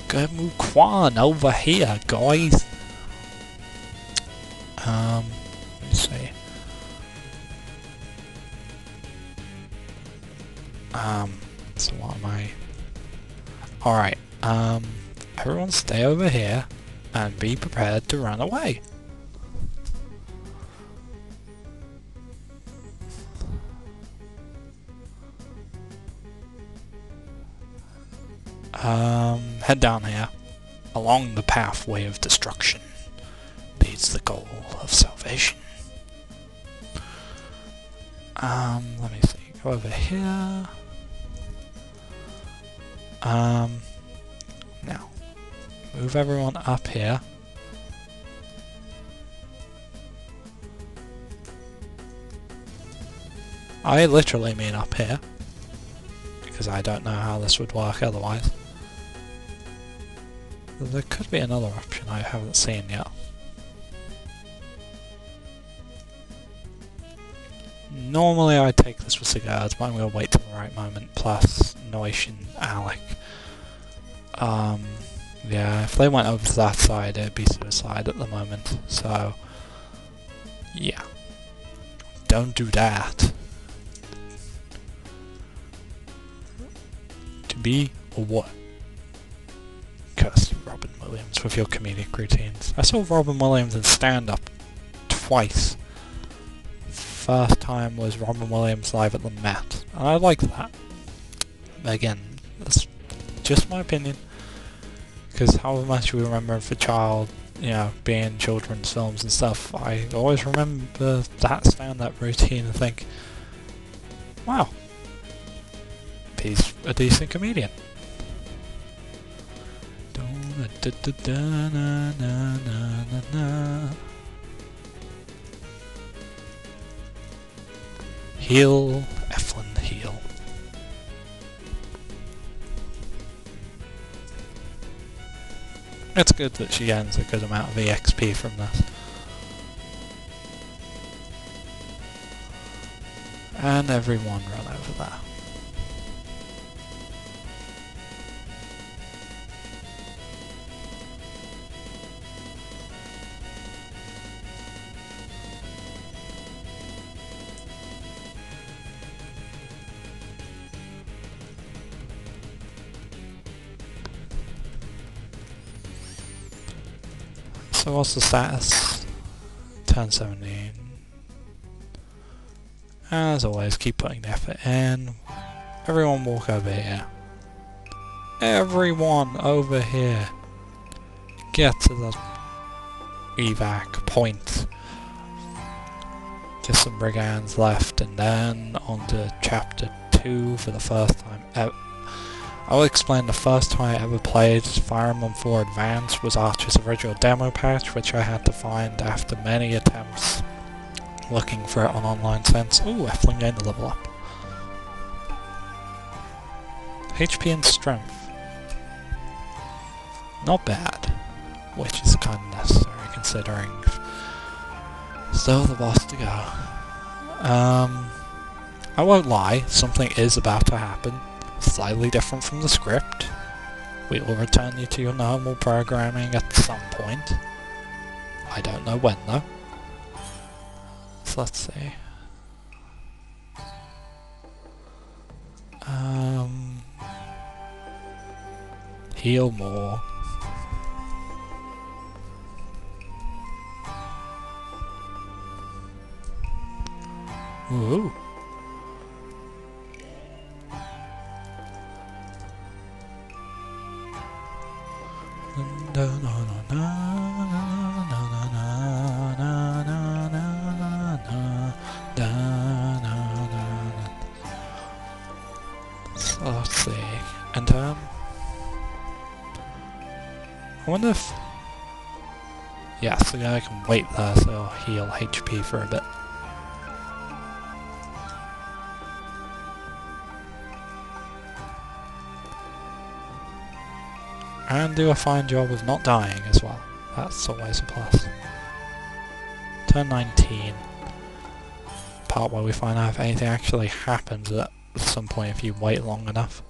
Gonna move Quan over here, guys. Let me see. So what am I? Alright, everyone stay over here and be prepared to run away. Head down here. Along the pathway of destruction leads the goal of salvation. Let me see. Go over here. Now, move everyone up here. I literally mean up here, because I don't know how this would work otherwise. There could be another option I haven't seen yet. Normally I'd take this with cigars, but I'm going to wait till the right moment, plus Noish and Alec. Yeah, if they went over to that side, it'd be suicide at the moment, so yeah. Don't do that. To be or what? Curse you, Robin Williams, with your comedic routines. I saw Robin Williams in stand-up twice. First time was Robin Williams live at the Met, and I like that. But again, that's just my opinion, because however much we remember of a child, you know, being in children's films and stuff, I always remember that stand-up routine and think, wow, he's a decent comedian. Heal, Eflin, heal. It's good that she gains a good amount of EXP from this. And everyone run over there. So what's the status? Turn 17. As always, keep putting the effort in. Everyone walk over here. Everyone over here. Get to the evac point. Just some brigands left, and then on to chapter 2 for the first time ever. I will explain the first time I ever played Fire Emblem 4 Advance was Archer's original demo patch, which I had to find after many attempts looking for it on online sense. Ooh, Eflin gained a level up. HP and strength. Not bad, which is kind of necessary considering still the boss to go. I won't lie, something is about to happen. Slightly different from the script. We will return you to your normal programming at some point. I don't know when though. So let's see. Heal more. Ooh. So let's see. And I wonder if yeah, so yeah, I can wait there so I'll heal HP for a bit. And do a fine job of not dying as well. That's always a plus. Turn 19. Part where we find out if anything actually happens at some point if you wait long enough.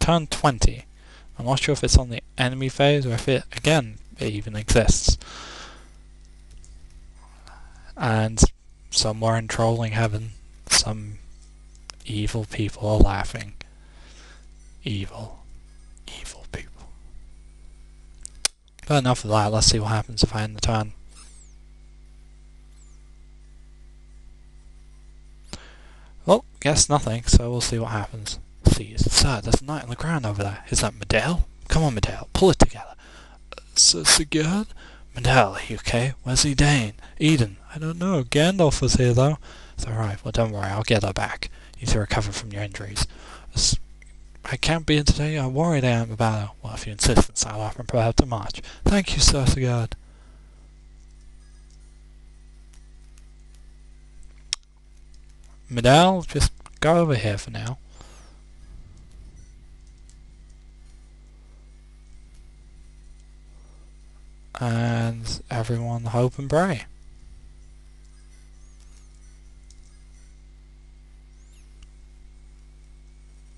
Turn 20. I'm not sure if it's on the enemy phase or if it, again, it even exists. And somewhere in trolling heaven, some evil people are laughing. Evil people. But enough of that, let's see what happens if I end the turn. Well, guess nothing, so we'll see what happens. Please, sir, there's a knight on the ground over there. Is that Medale? Come on, Medale, pull it together. Sigurd? Medale, are you okay? Where's Eden? I don't know. Gandalf was here, though. It's alright, well, don't worry, I'll get her back. You need to recover from your injuries. I can't be in today, I'm worried I am about her. Well, if you insist, then saddle up and prepare to march. Thank you, Sir Sigurd. Medale, just go over here for now. And everyone hope and pray.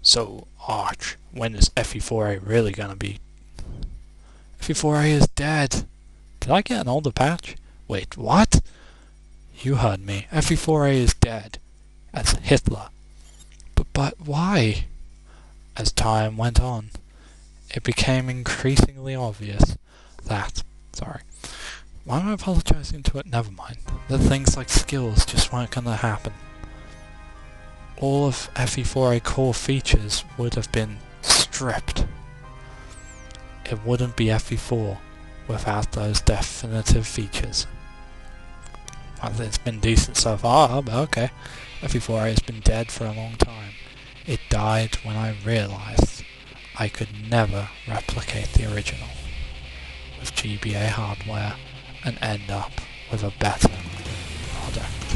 So, Arch, when is FE4A really gonna be? FE4A is dead. Did I get an older patch? Wait, what? You heard me. FE4A is dead. As Hitler. But why? As time went on, it became increasingly obvious that... Sorry. Why am I apologizing to it? Never mind. That things like skills just weren't gonna happen. All of FE4A core features would have been stripped. It wouldn't be FE4 without those definitive features. Well, it's been decent so far, but okay. FE4A has been dead for a long time. It died when I realized I could never replicate the original with GBA hardware and end up with a better product.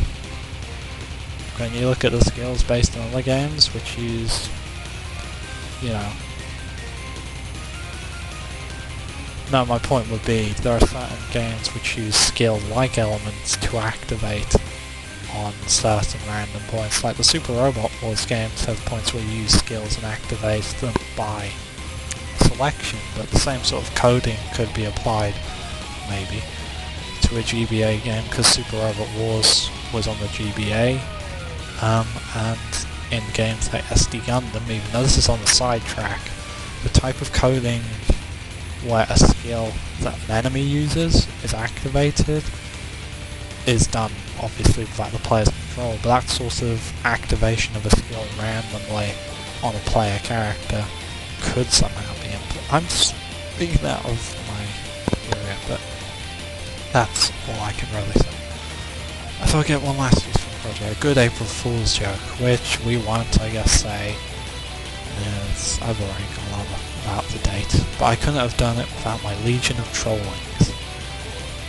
When you look at the skills based on other games which use, you know... No, my point would be there are certain games which use skill-like elements to activate on certain random points. Like the Super Robot Wars games have points where you use skills and activate them by selection, but the same sort of coding could be applied, maybe, to a GBA game, because Super Robot Wars was on the GBA, and in games like SD Gundam, even though this is on the side track, the type of coding where a skill that an enemy uses is activated is done obviously without the player's control, but that sort of activation of a skill randomly on a player character could somehow be implemented. I'm speaking out of my area, but that's all I can really say. If I get one last use for the project, a good April Fool's joke, which we won't, I guess, say, is I've already gone on about the date, but I couldn't have done it without my legion of trollings.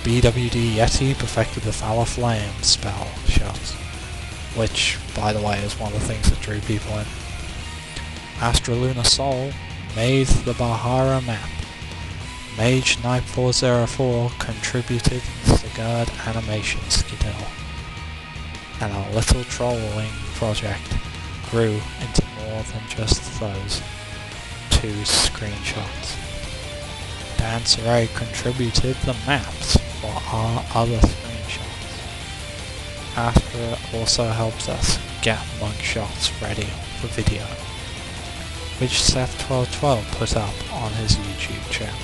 BWD Yeti perfected the Foul Flame spell shot, which, by the way, is one of the things that drew people in. Astraluna Sol made the Bahara map. Mage Knight 404 contributed Sigurd animation skill. And our little trolling project grew into more than just those 2 screenshots. Dan Saray contributed the maps for our other screenshots. Astra also helps us get mugshots ready for video, which Seth1212 put up on his YouTube channel.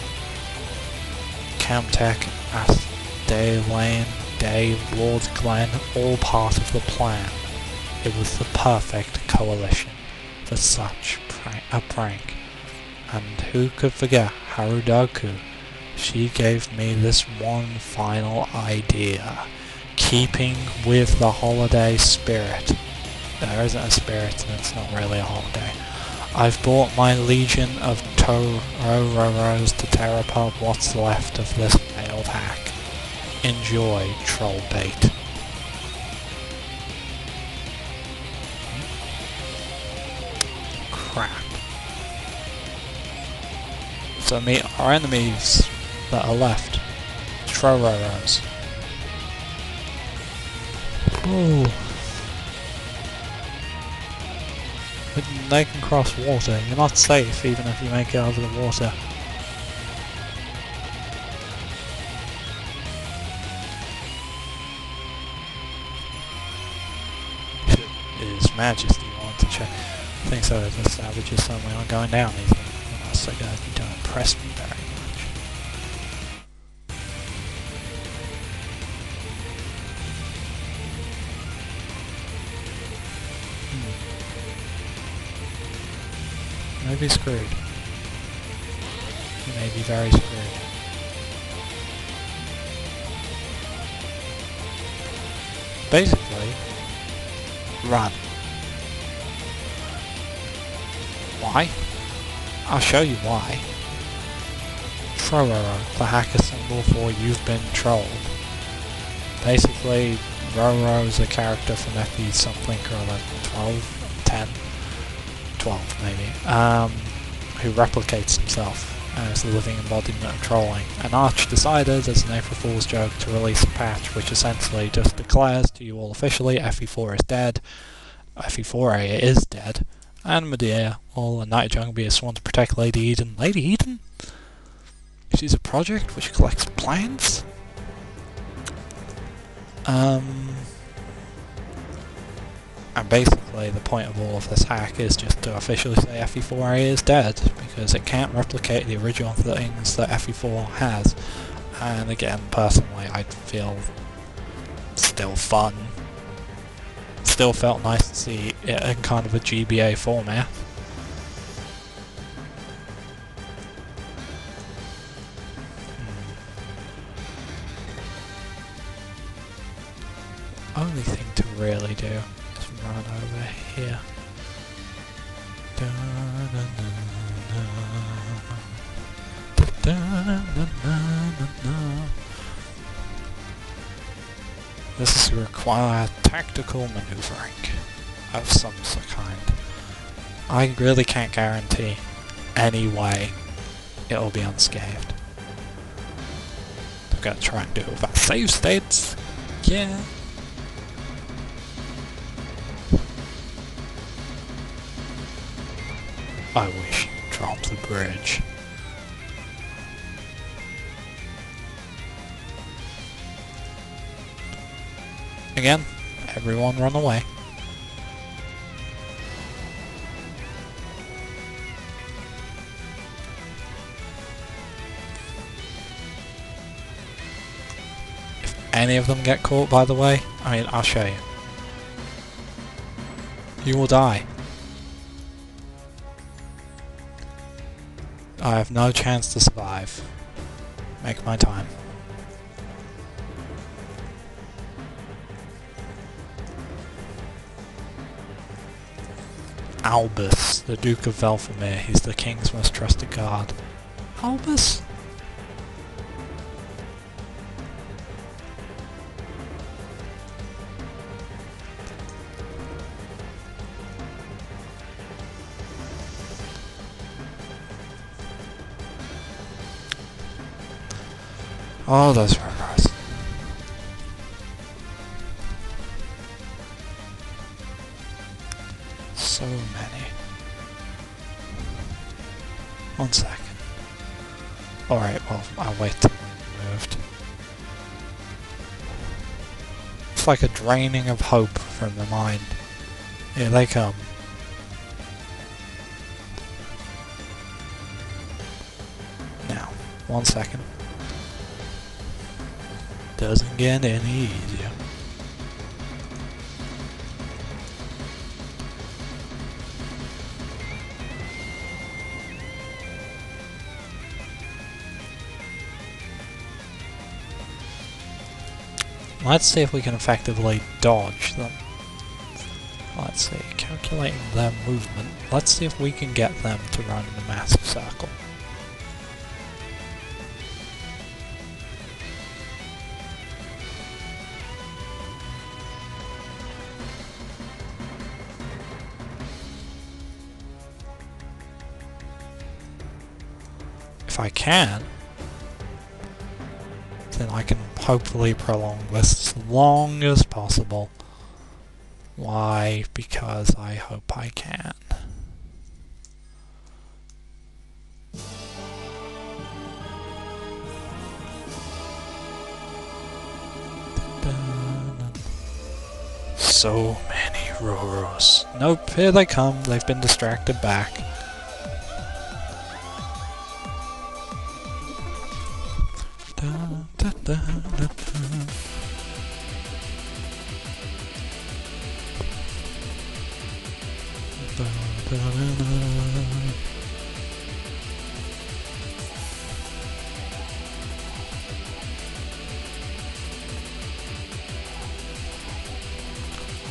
Camtech, Ast, Dave Lane, Dave, Lord Glenn, all part of the plan. It was the perfect coalition for such a prank. And who could forget Harudoku? She gave me this one final idea, keeping with the holiday spirit. There isn't a spirit and it's not really a holiday. I've brought my legion of Tororos to tear apart what's left of this failed hack. enjoy troll bait. Crap. So our enemies that are left, Trororos. Ooh. They can cross water. You're not safe even if you make it over the water. His Majesty want to check. I think so. The savages certainly aren't going down easily. Unless they're going to impress me very much. May be screwed. You may be very screwed. Basically, run. Why? I'll show you why. Trororo, the hacker symbol for you've been trolled. Basically, Roro is a character from FE something or 11, 12, 10. 12 maybe, who replicates himself as the living embodiment of trolling. And Arch decided, as an April Fool's joke, to release a patch which essentially just declares to you all officially FE4 is dead, FE4A is dead, and Medea, or a Night Jungle, be sworn to protect Lady Eden. Lady Eden? She's a project which collects plants? And basically the point of all of this hack is just to officially say FE4A is dead, because it can't replicate the original things that FE4 has. And again, personally, I feel still fun. Still felt nice to see it in kind of a GBA format. Only thing to really do. Run over here. This is require tactical maneuvering of some kind. I really can't guarantee any way it'll be unscathed. I've got to try and do it without save states. Yeah. I wish you'd drop the bridge. Again, everyone run away. If any of them get caught, by the way, I'll show you. You will die. I have no chance to survive. Make my time. Albus, the Duke of Velfamir. He's the king's most trusted guard. Albus? Oh, those railroads. So many. 1 second. Alright, well, I'll wait till they're moved. It's like a draining of hope from the mind. Here they come. Now, 1 second. Doesn't get any easier. Let's see if we can effectively dodge them. Let's see, calculating their movement. Let's see if we can get them to run in a massive circle. if I can, then I can hopefully prolong this as long as possible. Why? Because I hope I can. So many Roros. Nope, here they come. They've been distracted back.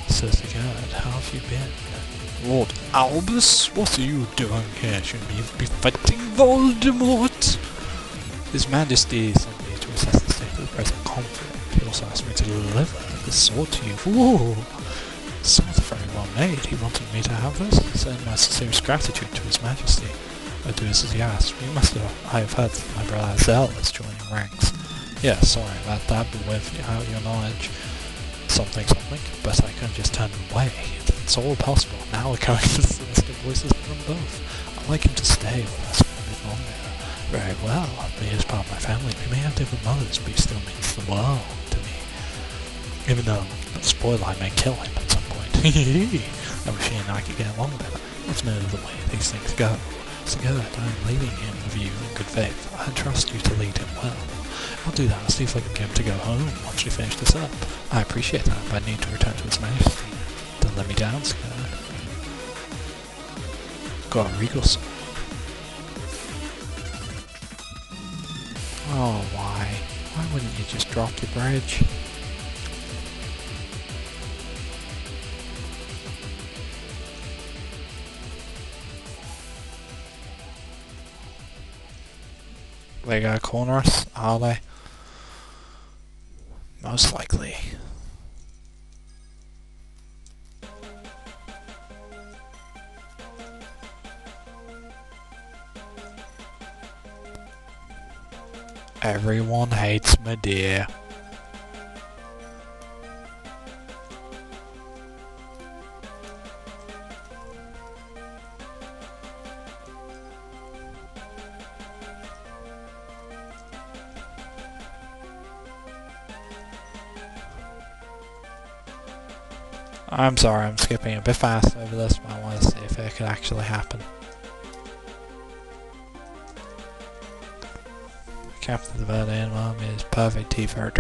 Says the guard, how have you been? Lord Albus, what are you doing here? Shouldn't you be fighting Voldemort? His Majesty sent me to assess the state of the present conflict. He also asked me to deliver this sword to you. Whoa! Sword very well made. He wanted me to have this. Send my sincerest gratitude to His Majesty. I do as he asked. I have heard that my brother Axel is joining ranks. Yeah, sorry about that, but without your knowledge, something, but I couldn't just turn him away. It's all possible. Now we're going to sinister voices from both. I'd like him to stay with us for a bit longer. Very well, but he is part of my family. We may have different mothers, but he still means the world to me. Even though, spoiler, I may kill him at some point. I wish he and I could get along better. Let's know the way these things go. So good, I'm leaving him with you in good faith. I trust you to lead him well. I'll do that. I'll see if I can get him to go home once we finish this up. I appreciate that, but I need to return to His Majesty. Don't let me down, Scared. Got a regal sword. Oh, why? Why wouldn't you just drop the bridge? They gonna corner us, are they? Most likely. Everyone hates Medea. I'm sorry, I'm skipping a bit fast over this, but I want to see if it could actually happen. Captain of the Bird Animal is perfect T-Fer.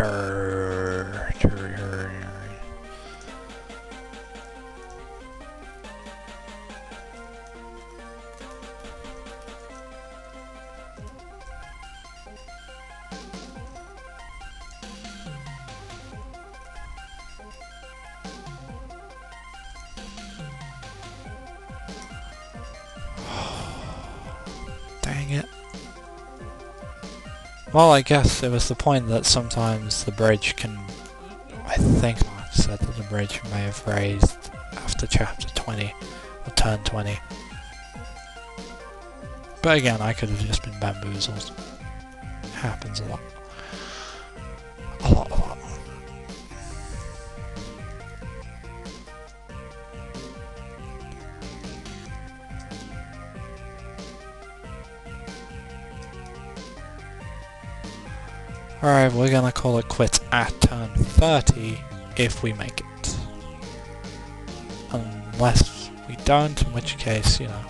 Dang it. Well, I guess it was the point that sometimes the bridge can... I think I said that the bridge may have raised after chapter 20, or turn 20. But again, I could have just been bamboozled. Happens a lot. A lot. Alright, we're gonna call it quits at turn 30 if we make it. Unless we don't, in which case, you know.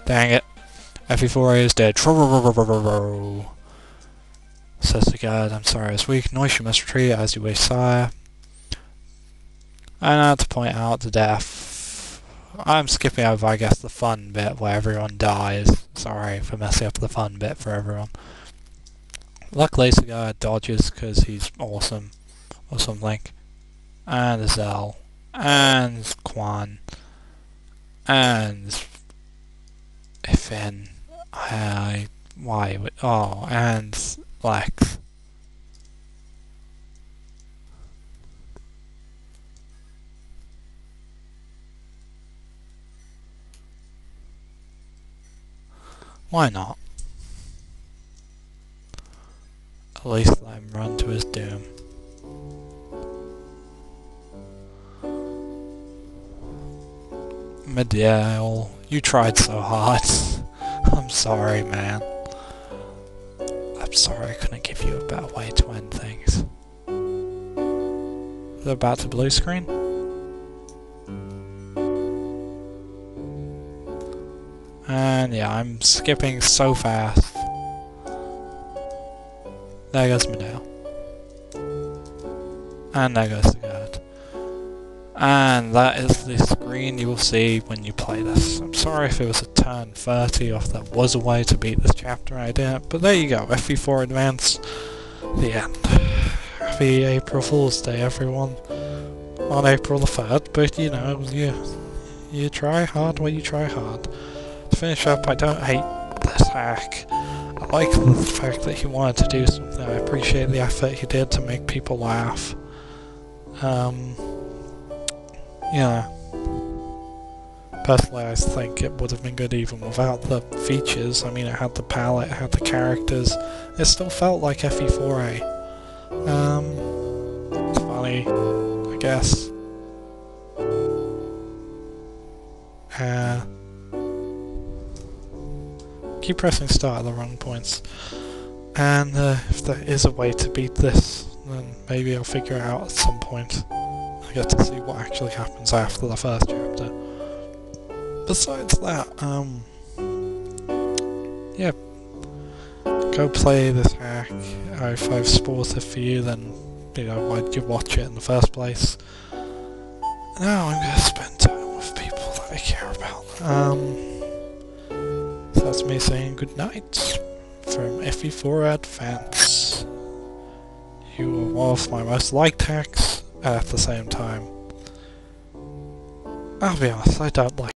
Dang it. FE4A is dead. Says the guard, I'm sorry, I was weak. Noise, you must retreat as you wish, sire. And I have to point out the death. I'm skipping over, I guess, the fun bit where everyone dies. Sorry for messing up the fun bit for everyone. Luckily, the guard dodges because he's awesome. Or something. And Zell. And Quan. And if then and Lex. Why not? At least let him run to his doom. Medial, you tried so hard. I'm sorry, man. I'm sorry I couldn't give you a better way to end things. Is it about to blue screen? And yeah, I'm skipping so fast. There goes Medial. And there goes the guard. And that is the screen you will see when you play this. I'm sorry if it was a turn 30 off that was a way to beat this chapter, I didn't, but there you go, FE4 Advance, the end. Happy April Fool's Day, everyone. On April the 3rd, but you know, you try hard when you try hard. To finish up, I don't hate this hack. I like the fact that he wanted to do something. I appreciate the effort he did to make people laugh. Yeah. Personally, I think it would have been good even without the features. I mean, it had the palette, it had the characters. It still felt like FE4A. It's funny, I guess. Keep pressing start at the wrong points. And if there is a way to beat this, then maybe I'll figure it out at some point. I get to see what actually happens after the first chapter. Besides that, yeah, go play this hack. If I've spoiled it for you, then, you know, why'd you watch it in the first place? Now I'm going to spend time with people that I care about. So that's me saying good night from FE4 Advance. You are one of my most liked hacks, and at the same time, I'll be honest, I don't like